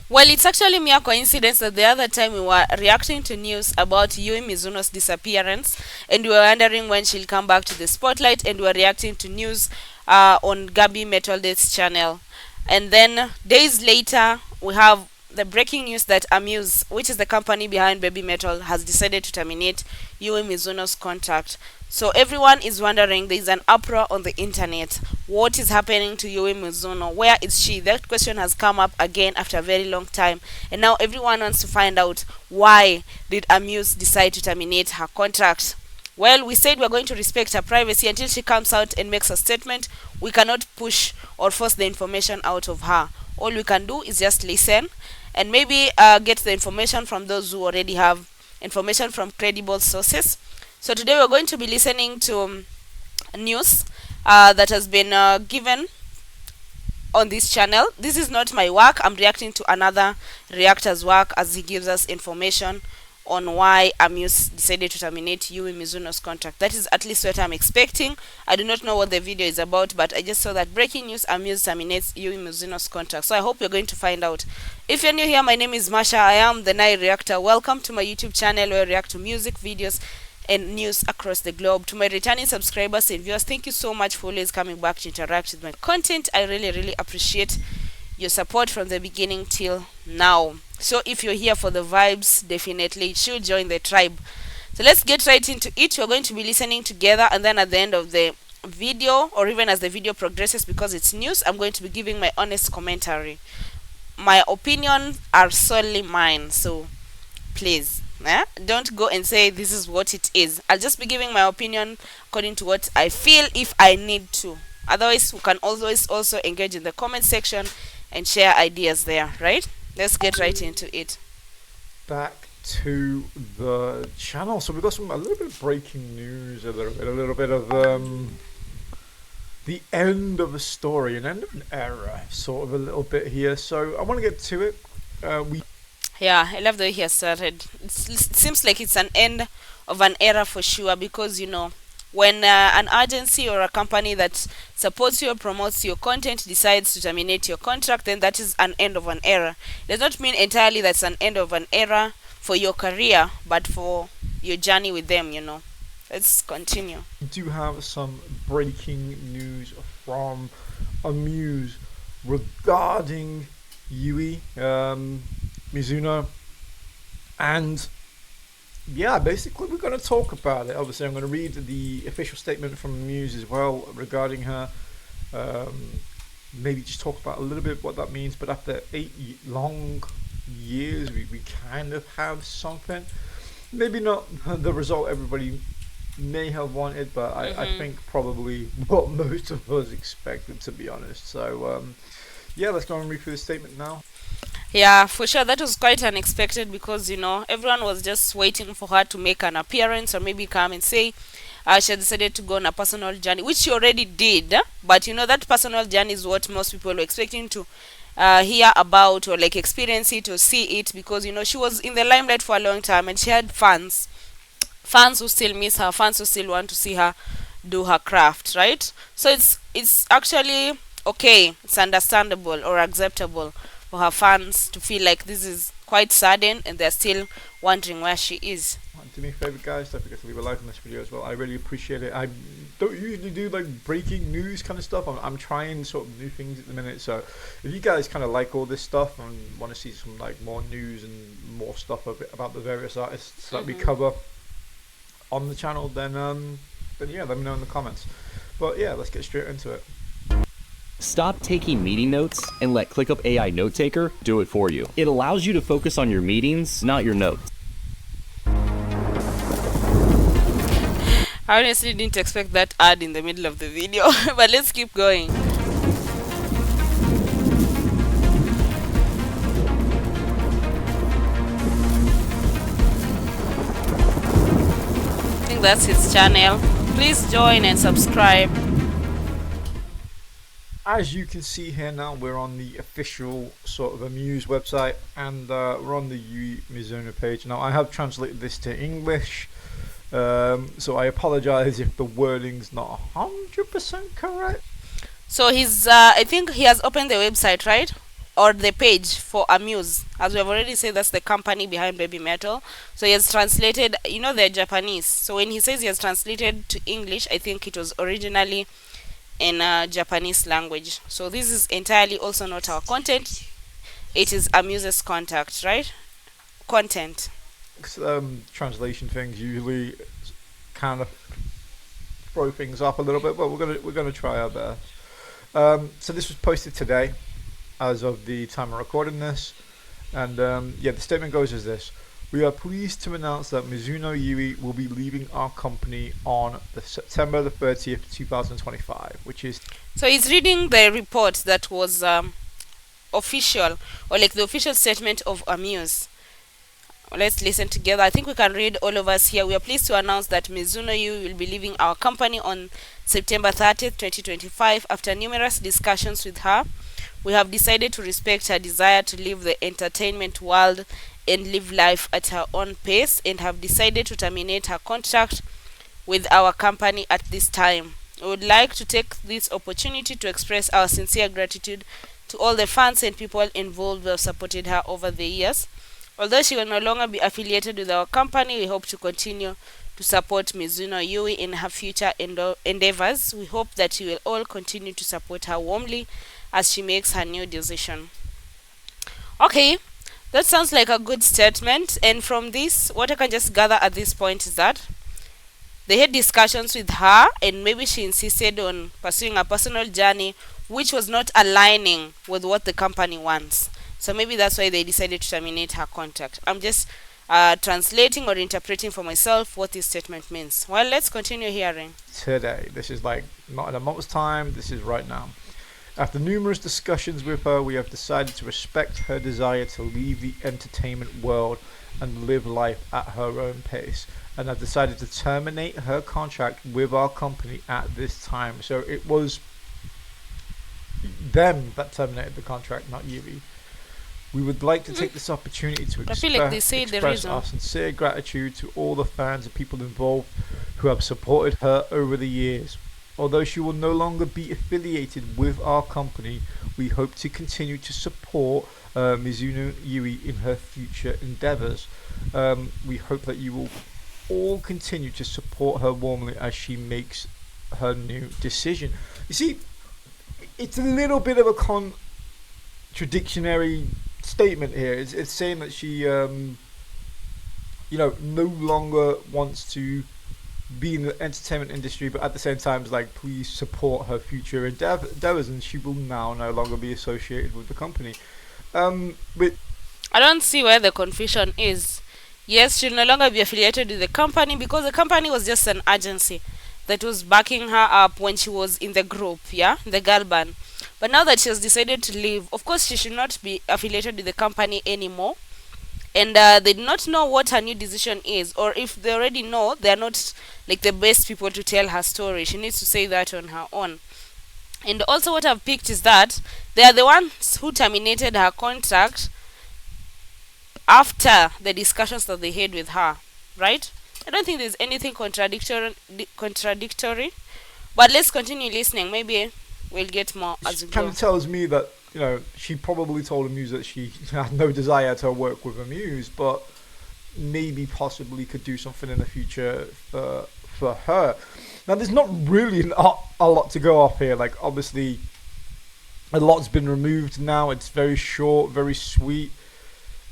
Well, it's actually mere coincidence that the other time we were reacting to news about Yui Mizuno's disappearance, and we were wondering when she'll come back to the spotlight, and we were reacting to news on Babymetal's channel. And then days later, we have the breaking news that Amuse, which is the company behind Babymetal, has decided to terminate Yui Mizuno's contract. So everyone is wondering, there is an uproar on the internet. What is happening to Yui Mizuno? Where is she? That question has come up again after a very long time. And now everyone wants to find out, why did Amuse decide to terminate her contract? Well, we said we're going to respect her privacy until she comes out and makes a statement. We cannot push or force the information out of her. All we can do is just listen and maybe get the information from those who already have information from credible sources. So today we're going to be listening to news that has been given on this channel. This is not my work. I'm reacting to another reactor's work as he gives us information on why Amuse decided to terminate Yui Mizuno's contract. That is at least what I'm expecting. I do not know what the video is about, but I just saw that breaking news: Amuse terminates Yui Mizuno's contract. So I hope you're going to find out. If you're new here, my name is Masha. I am the Nai Reactor. Welcome to my YouTube channel where I react to music videos and news across the globe. To my returning subscribers and viewers, thank you so much for always coming back to interact with my content. I really appreciate your support from the beginning till now. So if you're here for the vibes, definitely you should join the tribe. So let's get right into it. We're going to be listening together, and then at the end of the video, or even as the video progresses, because it's news, I'm going to be giving my honest commentary. My opinions are solely mine, so please don't go and say this is what it is. I'll just be giving my opinion according to what I feel, if I need to. Otherwise, we can always also engage in the comment section and share ideas there, right? Let's get right into it. Back to the channel. So we've got a little bit of breaking news, a little bit of the end of a story, an end of an era, sort of a little bit here. So I want to get to it. Yeah, I love the way he has started. It seems like it's an end of an era for sure, because when an agency or a company that supports you or promotes your content decides to terminate your contract, then that is an end of an era. It does not mean entirely that's an end of an era for your career, but for your journey with them. Let's continue. We do have some breaking news from Amuse regarding Yui Mizuno, and yeah, basically we're going to talk about it. Obviously I'm going to read the official statement from Muse as well regarding her. Maybe just talk about a little bit what that means, but after 8 long years we kind of have something. Maybe not the result everybody may have wanted, but I think probably what most of us expected, to be honest. So yeah, let's go and read through the statement now. Yeah, for sure, that was quite unexpected, because everyone was just waiting for her to make an appearance, or maybe come and say she had decided to go on a personal journey, which she already did. But that personal journey is what most people were expecting to hear about, or like experience it or see it, because she was in the limelight for a long time, and she had fans who still miss her, fans who still want to see her do her craft, right? So it's actually okay, it's understandable or acceptable for her fans to feel like this is quite sudden, and they're still wondering where she is. Do me a favor, guys, don't forget to leave a like on this video as well. I really appreciate it. I don't usually do like breaking news kind of stuff. I'm trying sort of new things at the minute, so if you guys kind of like all this stuff and want to see some like more news and more stuff about the various artists that we cover on the channel, then yeah, let me know in the comments. But yeah, let's get straight into it. Stop taking meeting notes and let ClickUp AI Note Taker do it for you. It allows you to focus on your meetings, not your notes. I honestly didn't expect that ad in the middle of the video, but let's keep going. I think that's his channel. Please join and subscribe. As you can see here now, we're on the official sort of Amuse website, and we're on the Yui Mizuno page. Now I have translated this to English, so I apologize if the wording's not 100% correct. So he's I think he has opened the website, right? or the page for Amuse. As we have already said, that's the company behind Babymetal. So he has translated, they're Japanese. So when he says he has translated to English, I think it was originally in Japanese language. So this is entirely also not our content. It is Amuse's contact, right? Content. Translation things usually kind of throw things up a little bit, but we're gonna try our best. So this was posted today, as of the time of recording this, and the statement goes as this: we are pleased to announce that Mizuno Yui will be leaving our company on September the 30th, 2025, which is. So he's reading the report that was official, or like the official statement of Amuse. Let's listen together. I think we can read all of us here. We are pleased to announce that Mizuno Yui will be leaving our company on September 30th, 2025. After numerous discussions with her, we have decided to respect her desire to leave the entertainment world and live life at her own pace, and have decided to terminate her contract with our company at this time. We would like to take this opportunity to express our sincere gratitude to all the fans and people involved who have supported her over the years. Although she will no longer be affiliated with our company, we hope to continue to support Mizuno Yui in her future endeavors. We hope that you will all continue to support her warmly as she makes her new decision. Okay, that sounds like a good statement. And from this, what I can just gather at this point is that they had discussions with her, and maybe she insisted on pursuing a personal journey which was not aligning with what the company wants. So maybe that's why they decided to terminate her contract. I'm just translating or interpreting for myself what this statement means. Well, let's continue hearing. Today. This is like not in a month's time. This is right now. After numerous discussions with her, we have decided to respect her desire to leave the entertainment world and live life at her own pace, and have decided to terminate her contract with our company at this time. So it was them that terminated the contract, not Yui. We would like to take this opportunity to express our sincere gratitude to all the fans and people involved who have supported her over the years. Although she will no longer be affiliated with our company, we hope to continue to support Mizuno Yui in her future endeavors. We hope that you will all continue to support her warmly as she makes her new decision. You see, it's a little bit of a contradictory statement here. It's saying that she no longer wants to be in the entertainment industry, but at the same time is like, please support her future endeavors, and she will now no longer be associated with the company. But I don't see where the confusion is. Yes, she'll no longer be affiliated with the company because the company was just an agency that was backing her up when she was in the group, the girl band. But now that she has decided to leave, of course she should not be affiliated with the company anymore. And they do not know what her new decision is, or if they already know, they are not like the best people to tell her story. She needs to say that on her own. And also what I've picked is that they are the ones who terminated her contract after the discussions that they had with her, right? I don't think there's anything contradictory, but let's continue listening. Maybe we'll get more as we go. Kind of tells me that she probably told Amuse that she had no desire to work with Amuse, but maybe possibly could do something in the future for her. Now, there's not really a lot to go off here. Like, obviously, a lot's been removed now. It's very short, very sweet,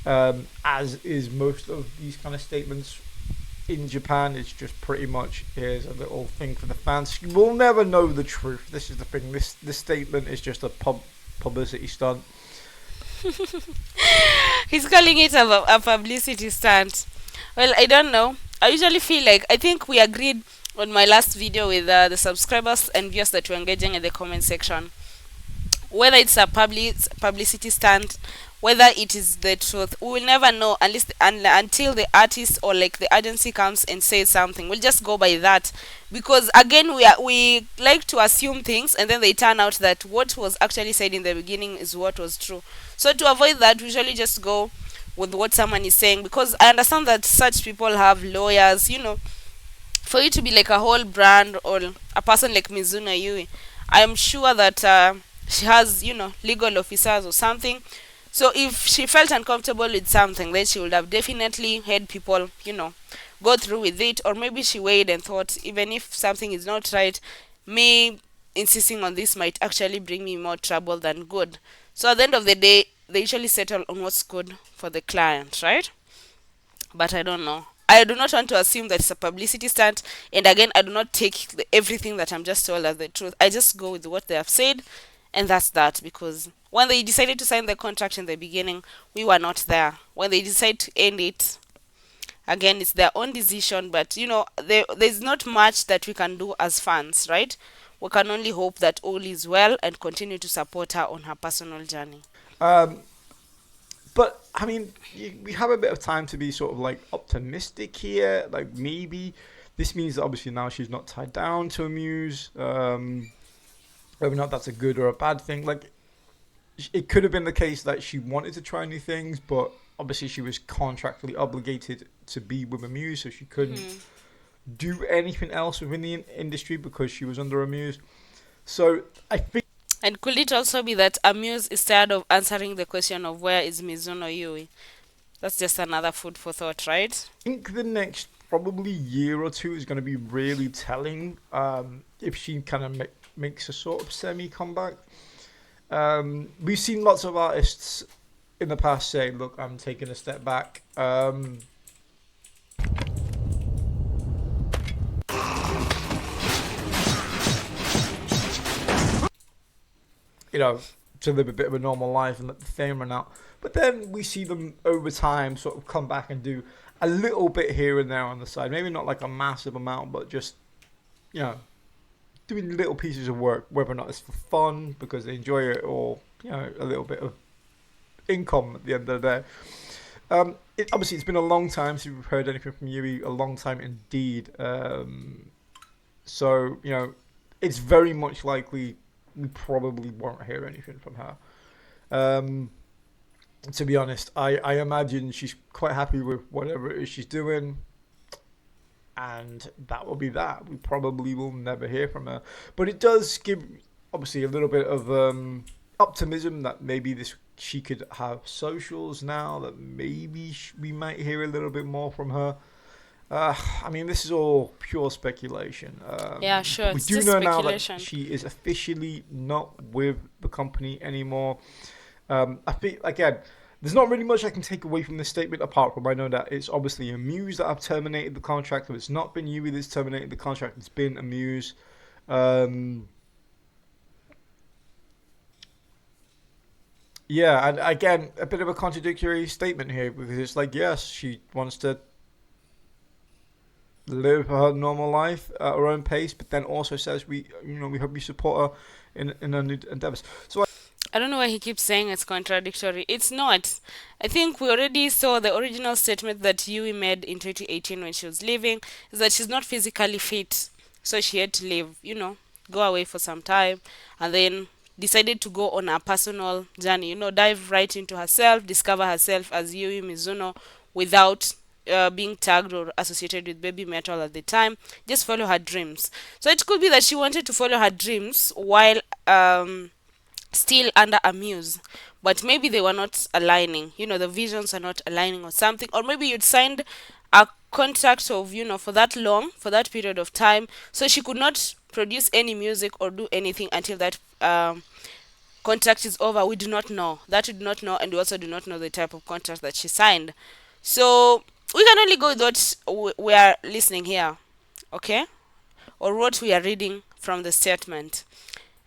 as is most of these kind of statements in Japan. It's just pretty much, here's a little thing for the fans. We'll never know the truth. This is the thing. This statement is just a publicity stunt. He's calling it a publicity stunt. Well, I don't know. I usually feel like, I think we agreed on my last video with the subscribers and viewers that were engaging in the comment section, whether it's a publicity stunt, whether it is the truth, we will never know until the artist or like the agency comes and says something. We'll just go by that, because again we like to assume things, and then they turn out that what was actually said in the beginning is what was true. So to avoid that, we usually just go with what someone is saying, because I understand that such people have lawyers. For you to be like a whole brand or a person like Mizuno Yui, I'm sure that she has, legal officers or something. So if she felt uncomfortable with something, then she would have definitely had people, go through with it. Or maybe she weighed and thought, even if something is not right, me insisting on this might actually bring me more trouble than good. So at the end of the day, they usually settle on what's good for the client, right? But I don't know. I do not want to assume that it's a publicity stunt. And again, I do not take everything that I'm just told as the truth. I just go with what they have said, and that's that. Because when they decided to sign the contract in the beginning, we were not there. When they decide to end it, again, it's their own decision. But there's not much that we can do as fans, right? We can only hope that all is well and continue to support her on her personal journey. Um, but I mean, we have a bit of time to be sort of like optimistic here. Like maybe this means that obviously now she's not tied down to Amuse. Whether or not that's a good or a bad thing, like it could have been the case that she wanted to try new things, but obviously she was contractually obligated to be with Amuse, so she couldn't do anything else within the industry because she was under Amuse. So I think. And could it also be that Amuse is tired of answering the question of where is Mizuno Yui? That's just another food for thought, right? I think the next probably year or two is going to be really telling if she kind of makes a sort of semi comeback. We've seen lots of artists in the past say, look, I'm taking a step back. To live a bit of a normal life and let the fame run out. But then we see them over time sort of come back and do a little bit here and there on the side. Maybe not like a massive amount, but just, doing little pieces of work, whether or not it's for fun, because they enjoy it, or, a little bit of income at the end of the day. Obviously, it's been a long time since we've heard anything from Yui, a long time indeed. So, it's very much likely we probably won't hear anything from her. To be honest, I imagine she's quite happy with whatever it is she's doing, and that will be that. We probably will never hear from her. But it does give, obviously, a little bit of optimism that maybe she could have socials now, that maybe we might hear a little bit more from her. I mean, this is all pure speculation. Yeah, sure. We do know now that she is officially not with the company anymore. I think, again, there's not really much I can take away from this statement, apart from I know that it's obviously Amuse that have terminated the contract. If it's not been Yui that's terminated the contract, it's been Amuse. Yeah, and again, a bit of a contradictory statement here, because it's like, yes, she wants to live her normal life at her own pace, but then also says we hope you support her in her new endeavors. So I don't know why he keeps saying it's contradictory. It's not. I think we already saw the original statement that Yui made in 2018 when she was leaving, is that she's not physically fit, so she had to leave, go away for some time, and then decided to go on a personal journey, dive right into herself, discover herself as Yui Mizuno without being tagged or associated with Babymetal at the time, just follow her dreams. So it could be that she wanted to follow her dreams while still under Amuse, but maybe they were not aligning, the visions are not aligning or something, or maybe you'd signed a contract of, for that period of time, so she could not produce any music or do anything until that contract is over. We do not know. That we do not know, and we also do not know the type of contract that she signed. So we can only go with what we are listening here, okay? Or what we are reading from the statement.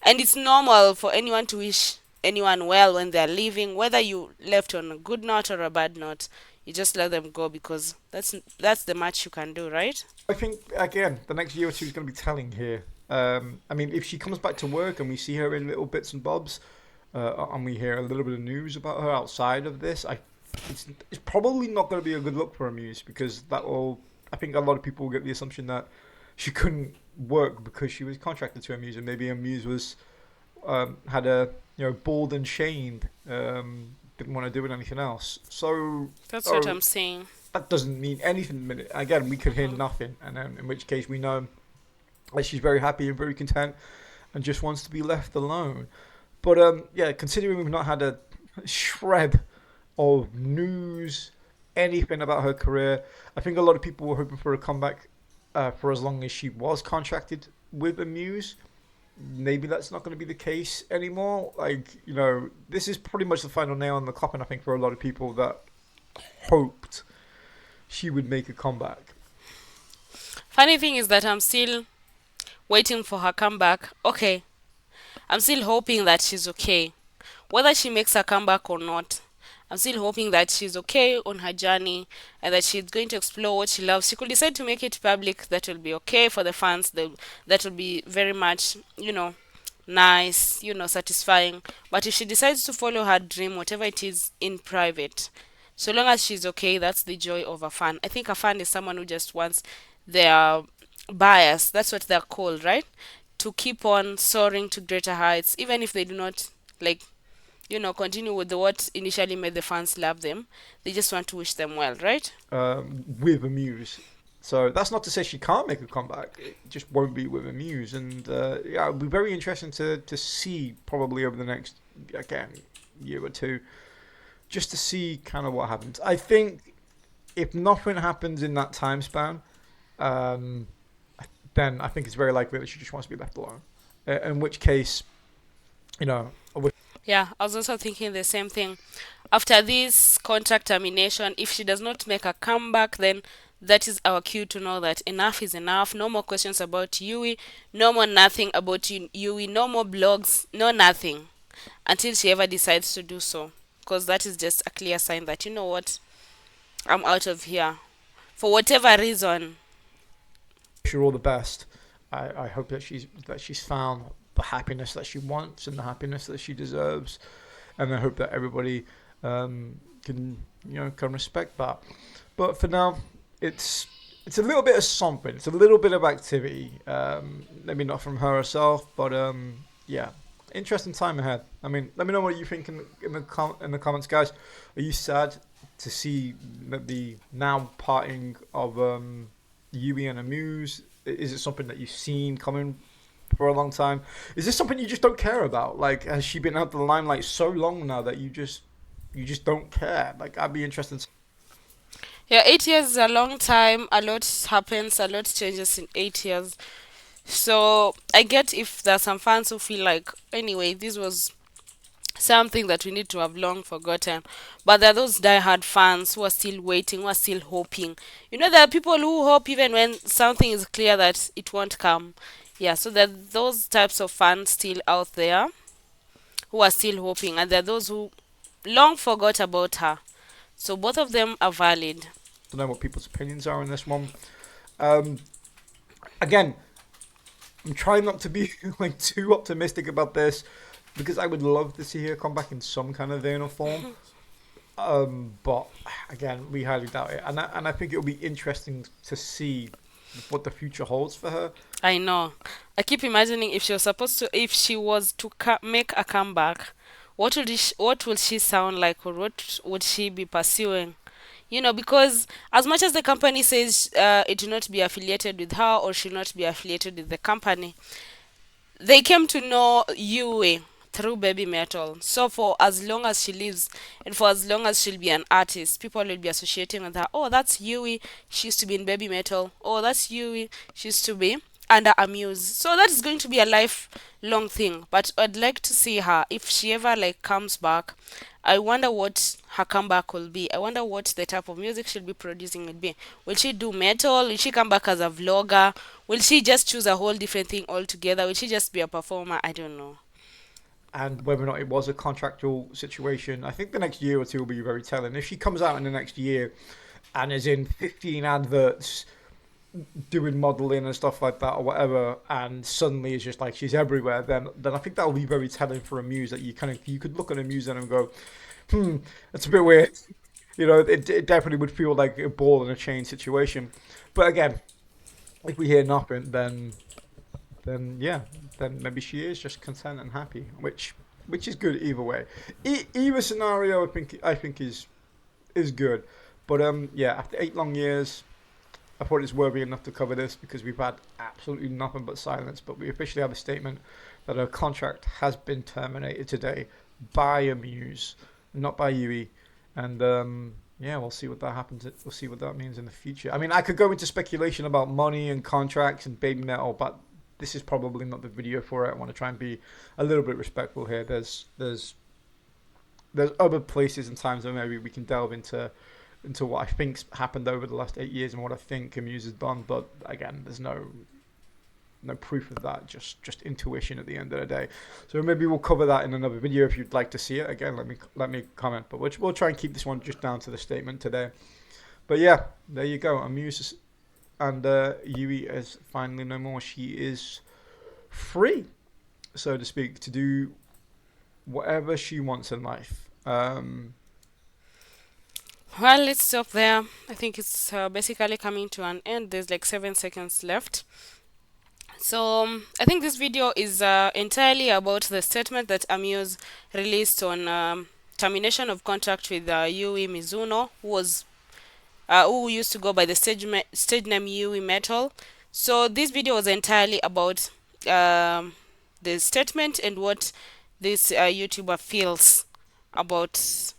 And it's normal for anyone to wish anyone well when they're leaving, whether you left on a good note or a bad note. You just let them go, because that's the much you can do, right? I think, again, the next year or two is going to be telling here. I mean, if she comes back to work and we see her in little bits and bobs, and we hear a little bit of news about her outside of this, it's probably not going to be a good look for Amuse, because I think a lot of people will get the assumption that she couldn't work because she was contracted to Amuse, and maybe Amuse was had a balled and chained, didn't want to do anything else. So that's what I'm saying. That doesn't mean anything. Again, we could hear nothing, and then in which case we know that she's very happy and very content, and just wants to be left alone. But yeah, considering we've not had a shred of news, anything about her career, I think a lot of people were hoping for a comeback for as long as she was contracted with Amuse. Maybe that's not going to be the case anymore. Like, you know, this is pretty much the final nail in the coffin, I think, for a lot of people that hoped she would make a comeback. Funny thing is that I'm still waiting for her comeback. Okay, I'm still hoping that she's okay. Whether she makes a comeback or not, I'm still hoping that she's okay on her journey and that she's going to explore what she loves. She could decide to make it public. That will be okay for the fans. That will be very much, nice, satisfying. But if she decides to follow her dream, whatever it is, in private, so long as she's okay, that's the joy of a fan. I think a fan is someone who just wants their bias. That's what they're called, right? To keep on soaring to greater heights, even if they do not like continue with what initially made the fans love them. They just want to wish them well, right? With Amuse. So that's not to say she can't make a comeback. It just won't be with Amuse. And yeah, it'll be very interesting to see probably over the next, again, year or two, just to see kind of what happens. I think if nothing happens in that time span, then I think it's very likely that she just wants to be left alone. In which case, Yeah, I was also thinking the same thing. After this contract termination, if she does not make a comeback, then that is our cue to know that enough is enough. No more questions about Yui. No more nothing about Yui. No more blogs. No nothing. Until she ever decides to do so. Because that is just a clear sign that, you know what, I'm out of here. For whatever reason. wish her all the best. I hope that she's found the happiness that she wants and the happiness that she deserves, and I hope that everybody can respect that. But for now, it's a little bit of something. It's a little bit of activity. Maybe not from her herself, but yeah, interesting time ahead. I mean, let me know what you think in the comments, guys. Are you sad to see the now parting of Yui and Amuse? Is it something that you've seen coming for a long time? Is this something you just don't care about? Like, has she been out the limelight so long now that you just don't care? Like, I'd be interested. Yeah, 8 years is a long time. A lot happens, a lot changes in 8 years. So I get if there are some fans who feel like, anyway, this was something that we need to have long forgotten. But there are those die-hard fans who are still waiting, who are still hoping. There are people who hope even when something is clear that it won't come. Yeah, so there are those types of fans still out there who are still hoping, and there are those who long forgot about her. So both of them are valid. To know what people's opinions are on this one. Again, I'm trying not to be like too optimistic about this, because I would love to see her come back in some kind of vein or form. But again, we highly doubt it, and I think it'll be interesting to see what the future holds for her. I know. I keep imagining if she was to make a comeback, what will she sound like, or what would she be pursuing? Because as much as the company says it will not be affiliated with her or she'll not be affiliated with the company, they came to know Yui through Babymetal. So for as long as she lives and for as long as she'll be an artist, people will be associating with her. Oh, that's Yui. She used to be in Babymetal. Oh, that's Yui. She used to be under Amuse. So that is going to be a lifelong thing. But I'd like to see her if she ever comes back. I wonder what her comeback will be. I wonder what the type of music she'll be producing will be. Will she do metal? Will she come back as a vlogger? Will she just choose a whole different thing altogether? Will she just be a performer? I don't know. And whether or not it was a contractual situation, I think the next year or two will be very telling. If she comes out in the next year and is in 15 adverts doing modeling and stuff like that or whatever, and suddenly it's just like she's everywhere, then I think that will be very telling for Amuse, that you could look at Amuse and go, that's a bit weird. It definitely would feel like a ball and a chain situation. But again, if we hear nothing, then maybe she is just content and happy, which is good either way. Either scenario, I think is good. But after 8 long years, I thought it's worthy enough to cover this, because we've had absolutely nothing but silence. But we officially have a statement that her contract has been terminated today by Amuse, not by Yui. And yeah, we'll see what that happens. We'll see what that means in the future. I mean, I could go into speculation about money and contracts and Babymetal, but this is probably not the video for it. I want to try and be a little bit respectful here. There's other places and times where maybe we can delve into what I think's happened over the last 8 years and what I think Amuse has done. But again, there's no proof of that, just intuition at the end of the day. So maybe we'll cover that in another video if you'd like to see it. Again, let me comment, but we'll try and keep this one just down to the statement today. But yeah, there you go. Amuse and Yui is finally no more. She is free, so to speak, to do whatever she wants in life. Well, let's stop there. I think it's basically coming to an end. There's like 7 seconds left. So I think this video is entirely about the statement that Amuse released on termination of contract with Yui Mizuno, who used to go by the stage name Yuimetal. So this video was entirely about the statement and what this YouTuber feels about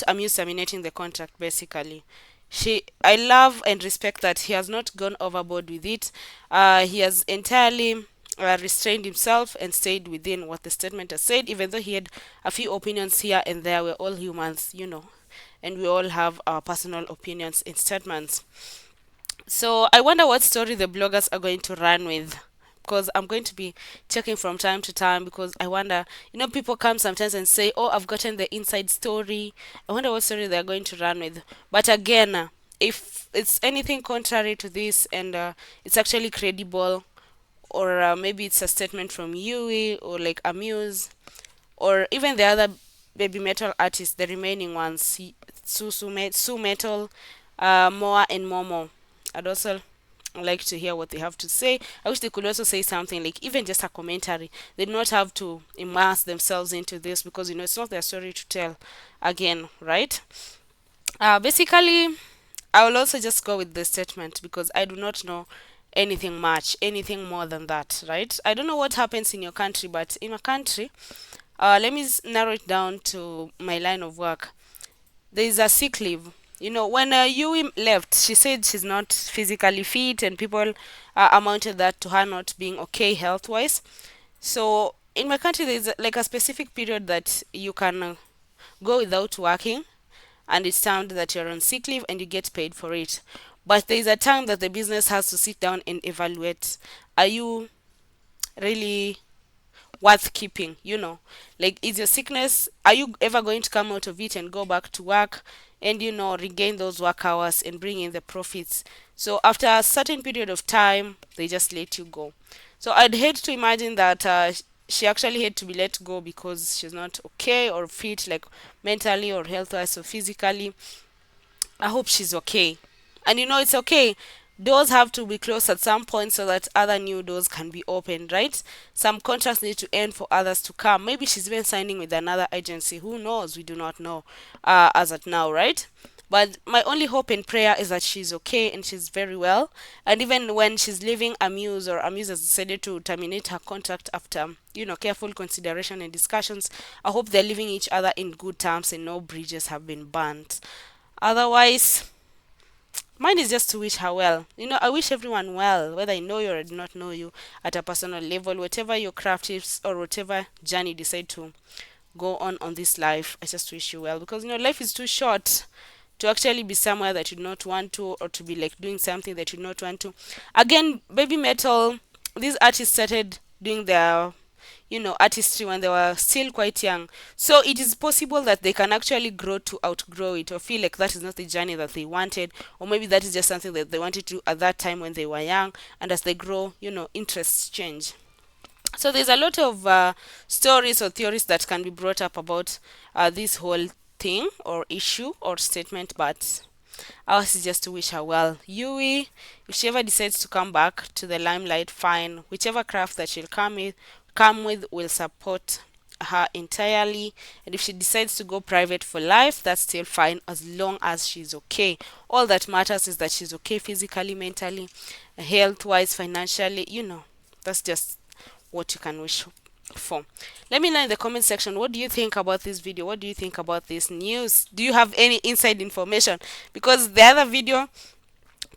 Amuse terminating the contract. Basically, I love and respect that he has not gone overboard with it. He has entirely restrained himself and stayed within what the statement has said, even though he had a few opinions here and there. We're all humans, and we all have our personal opinions and statements. So I wonder what story the bloggers are going to run with, because I'm going to be checking from time to time, because I wonder, people come sometimes and say, oh, I've gotten the inside story. I wonder what story they're going to run with. But again, if it's anything contrary to this and it's actually credible, or maybe it's a statement from Yui or like Amuse, or even the other Babymetal artists, the remaining ones, Sumetal, Moa and Momo, I'd also like to hear what they have to say. I wish they could also say something, like even just a commentary. They do not have to immerse themselves into this, because it's not their story to tell again, right? Basically, I will also just go with the statement, because I do not know anything more than that, right? I don't know what happens in your country, but in my country, let me narrow it down to my line of work. There is a sick leave. When Yui left, she said she's not physically fit, and people amounted that to her not being okay health-wise. So in my country, there's like a specific period that you can go without working, and it's termed that you're on sick leave and you get paid for it. But there is a time that the business has to sit down and evaluate, are you really worth keeping? Like, is your sickness, are you ever going to come out of it and go back to work and regain those work hours and bring in the profits? So after a certain period of time, they just let you go. So I'd hate to imagine that she actually had to be let go because she's not okay or fit, like mentally or health-wise or physically. I hope she's okay. And it's okay. Doors have to be closed at some point so that other new doors can be opened, right? Some contracts need to end for others to come. Maybe she's been signing with another agency. Who knows? We do not know as at now, right? But my only hope and prayer is that she's okay and she's very well. And even when she's leaving Amuse, or Amuse has decided to terminate her contract after, careful consideration and discussions, I hope they're leaving each other in good terms and no bridges have been burnt. Otherwise, mine is just to wish her well. I wish everyone well, whether I know you or I do not know you at a personal level, whatever your craft is or whatever journey you decide to go on this life. I just wish you well, because life is too short to actually be somewhere that you do not want to, or to be like doing something that you do not want to. Again, Babymetal, these artists started doing their artistry when they were still quite young. So it is possible that they can actually grow to outgrow it, or feel like that is not the journey that they wanted, or maybe that is just something that they wanted to do at that time when they were young, and as they grow, interests change. So there's a lot of stories or theories that can be brought up about this whole thing or issue or statement, but ours is just to wish her well. Yui, if she ever decides to come back to the limelight, fine. Whichever craft that she'll come with will support her entirely. And if she decides to go private for life, that's still fine, as long as she's okay. All that matters is that she's okay physically, mentally, health-wise, financially, That's just what you can wish for. Let me know in the comment section, what do you think about this video? What do you think about this news? Do you have any inside information? Because the other video,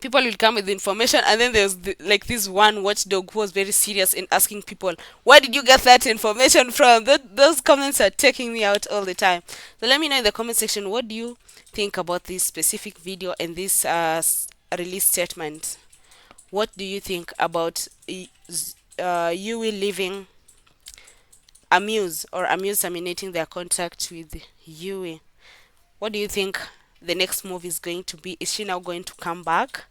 people will come with information, and then there's like this one watchdog who was very serious in asking people, where did you get that information from? Those comments are taking me out all the time. So let me know in the comment section, what do you think about this specific video and this release statement? What do you think about Yui leaving Amuse, or Amuse terminating their contract with Yui? What do you think the next move is going to be? Is she now going to come back?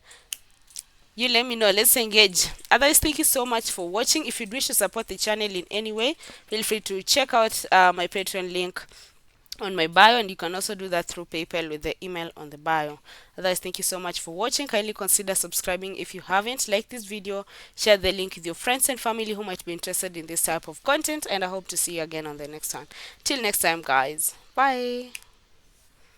You let me know. Let's engage. Otherwise, thank you so much for watching. If you'd wish to support the channel in any way, feel free to check out my Patreon link on my bio, and you can also do that through PayPal with the email on the bio. Otherwise, thank you so much for watching. Kindly consider subscribing if you haven't. Like this video, share the link with your friends and family who might be interested in this type of content, and I hope to see you again on the next one. Till next time, guys. Bye.